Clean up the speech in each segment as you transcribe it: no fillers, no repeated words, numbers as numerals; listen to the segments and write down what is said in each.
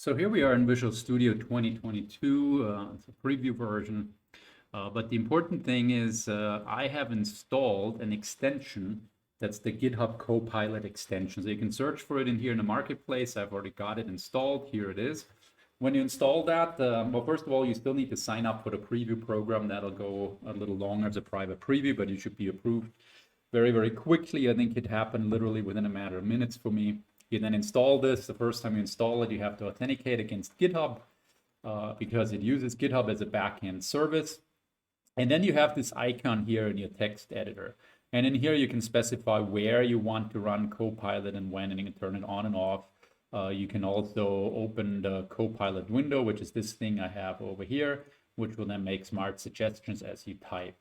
So here we are in Visual Studio 2022. It's a preview version. But the important thing is I have installed an extension that's the GitHub Copilot extension. So you can search for it in here in the marketplace. I've already got it installed. Here it is. When you install that, well, first of all, you still need to sign up for the preview program. That'll go a little longer as a private preview, but you should be approved very, very quickly. I think it happened literally within a matter of minutes for me. You then install this. The first time you install it, you have to authenticate against GitHub because it uses GitHub as a backend service. And then you have this icon here in your text editor. And in here, you can specify where you want to run Copilot and when, and you can turn it on and off. You can also open the Copilot window, which is this thing I have over here, which will then make smart suggestions as you type.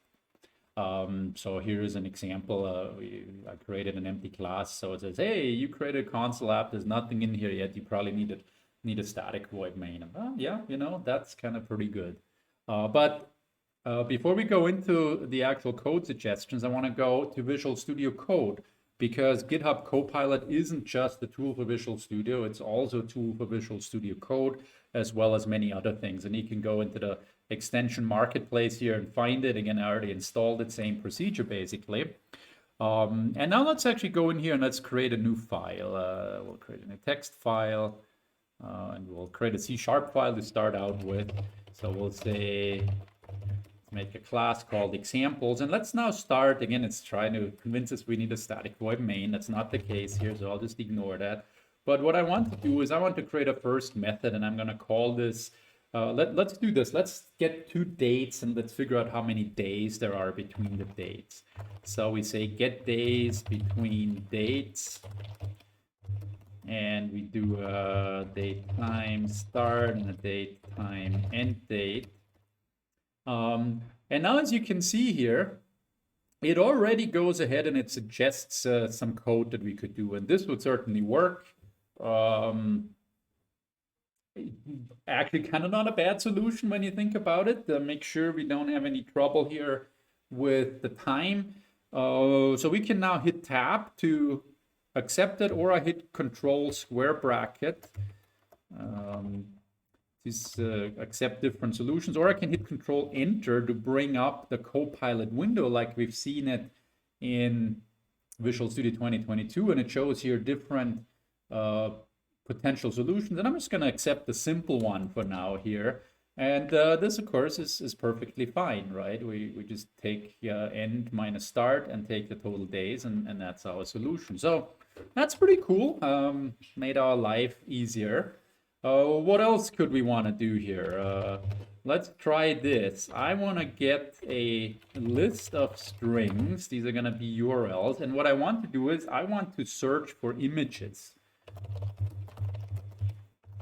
So here's an example. I created an empty class. So it says, hey, you created a console app. There's nothing in here yet. You probably need a static void main. Yeah, that's kind of pretty good. But before we go into the actual code suggestions, I want to go to Visual Studio Code, because GitHub Copilot isn't just a tool for Visual Studio. It's also a tool for Visual Studio Code, as well as many other things. And you can go into the extension marketplace here and find it. Again, I already installed it, same procedure basically. And now let's actually go in here and let's create a new file. We'll create a new text file, and we'll create a C# file to start out with. So we'll say, make a class called examples. And let's now start. Again, it's trying to convince us we need a static void main. That's not the case here, so I'll just ignore that. But what I want to do is I want to create a first method, and I'm going to call this, let's do this. Let's get two dates, and let's figure out how many days there are between the dates. So we say get days between dates, and we do a date time start and a date time end date. And now, as you can see here, it already goes ahead and it suggests some code that we could do, and this would certainly work. Actually, kind of not a bad solution when you think about it. Make sure we don't have any trouble here with the time. So we can now hit tab to accept it, or I hit control square bracket. Accept different solutions, or I can hit control enter to bring up the Copilot window like we've seen it in Visual Studio 2022, and it shows here different potential solutions, and I'm just going to accept the simple one for now here. And this, of course, is perfectly fine, right? We just take end minus start and take the total days, and that's our solution. So that's pretty cool. Made our life easier. What else could we want to do here? Let's try this. I want to get a list of strings. These are going to be URLs. And what I want to do is I want to search for images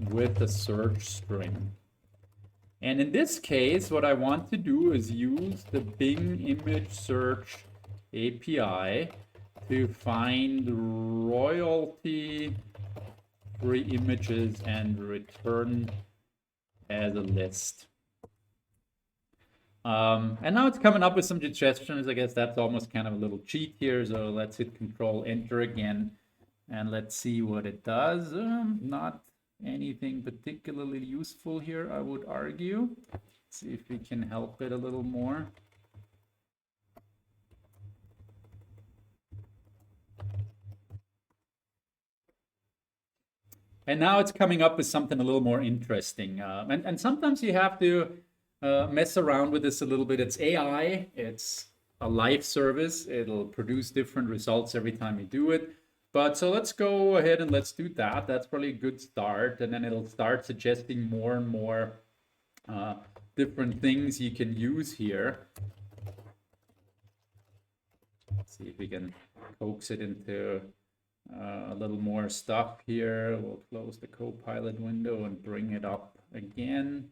with a search string. And in this case, what I want to do is use the Bing image search API to find royalty free images and return as a list. And now it's coming up with some suggestions. I guess that's almost kind of a little cheat here. So let's hit control enter again, and let's see what it does. Not anything particularly useful here, I would argue. Let's see if we can help it a little more. And now it's coming up with something a little more interesting. And sometimes you have to mess around with this a little bit. It's AI. It's a live service. It'll produce different results every time you do it. But so let's go ahead and let's do that. That's probably a good start. And then it'll start suggesting more and more different things you can use here. Let's see if we can coax it into a little more stuff here. We'll close the Copilot window and bring it up again.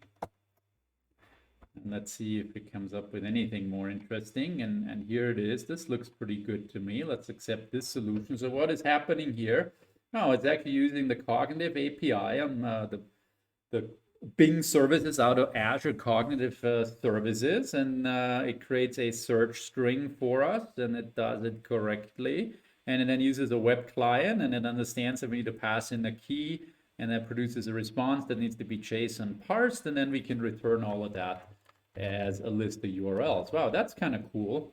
And let's see if it comes up with anything more interesting. And here it is. This looks pretty good to me. Let's accept this solution. So what is happening here? Oh, it's actually using the Cognitive API on the Bing services out of Azure Cognitive Services. And it creates a search string for us, and it does it correctly. And it then uses a web client, and it understands that we need to pass in a key and that produces a response that needs to be JSON parsed, and then we can return all of that as a list of URLs. Wow, that's kind of cool.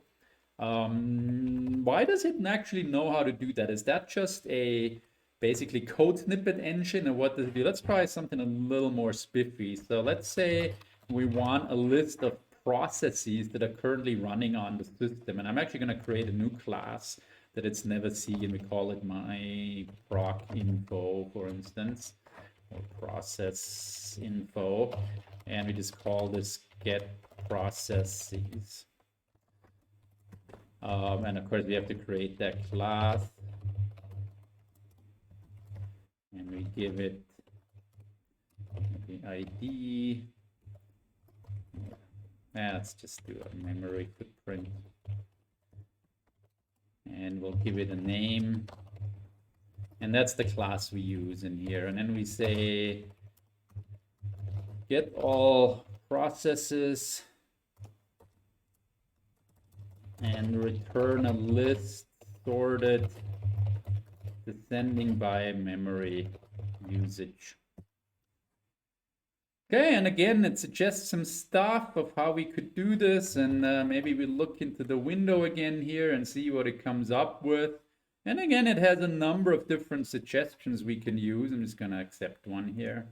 Why does it actually know how to do that? Is that just a basically code snippet engine, or what does it do? Let's try something a little more spiffy. So let's say we want a list of processes that are currently running on the system, and I'm actually going to create a new class that it's never seen, and we call it my proc info, for instance, or process info, and we just call this get processes. And of course we have to create that class, and we give it the ID. Let's just do a memory footprint, and we'll give it a name, and that's the class we use in here. And then we say get all processes and return a list sorted descending by memory usage. Okay, and again, it suggests some stuff of how we could do this, and maybe we look into the window again here and see what it comes up with. And again, it has a number of different suggestions we can use. I'm just going to accept one here.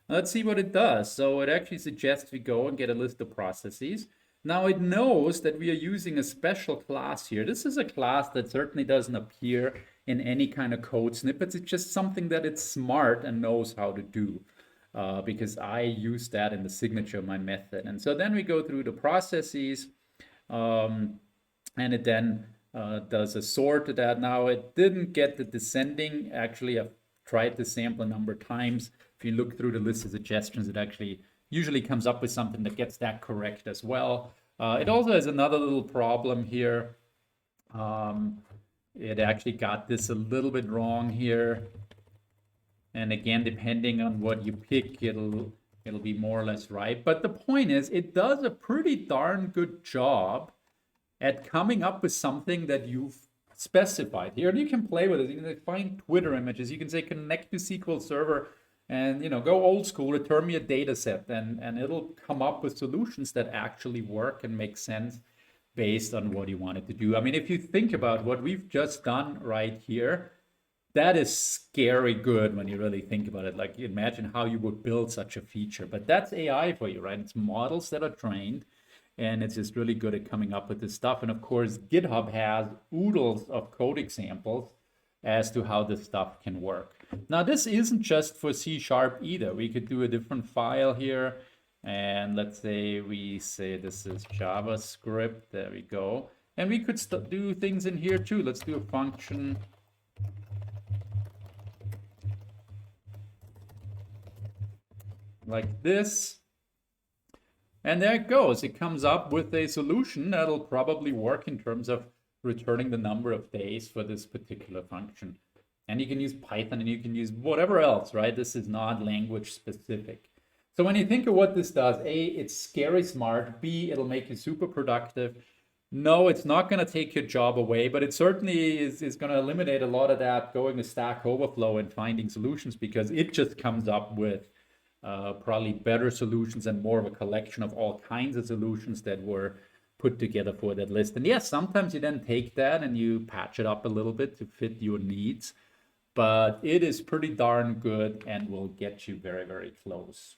Let's see what it does. So it actually suggests we go and get a list of processes. Now it knows that we are using a special class here. This is a class that certainly doesn't appear in any kind of code snippets. It's just something that it's smart and knows how to do, because I use that in the signature of my method. And so then we go through the processes, and it then does a sort of that. Now it didn't get the descending. Actually, I've tried the sample a number of times. If you look through the list of suggestions, it actually usually comes up with something that gets that correct as well. It also has another little problem here. It actually got this a little bit wrong here. And again, depending on what you pick, it'll be more or less right. But the point is, it does a pretty darn good job at coming up with something that you've specified here. And you can play with it. You can find Twitter images. You can say connect to SQL Server, and go old school, return me a data set, and it'll come up with solutions that actually work and make sense based on what you want it to do. I mean, if you think about what we've just done right here, that is scary good when you really think about it. Like, imagine how you would build such a feature. But that's AI for you, right? It's models that are trained, and it's just really good at coming up with this stuff. And of course, GitHub has oodles of code examples as to how this stuff can work. Now, this isn't just for C# either. We could do a different file here, and let's say we say this is JavaScript. There we go. And we could do things in here too. Let's do a function like this. And there it goes. It comes up with a solution that'll probably work in terms of returning the number of days for this particular function. And you can use Python, and you can use whatever else, right? This is not language specific. So when you think of what this does, A, it's scary smart. B, it'll make you super productive. No, it's not going to take your job away, but it certainly is going to eliminate a lot of that going to Stack Overflow and finding solutions, because it just comes up with probably better solutions and more of a collection of all kinds of solutions that were put together for that list. And yes, sometimes you then take that and you patch it up a little bit to fit your needs, but it is pretty darn good and will get you very, very close.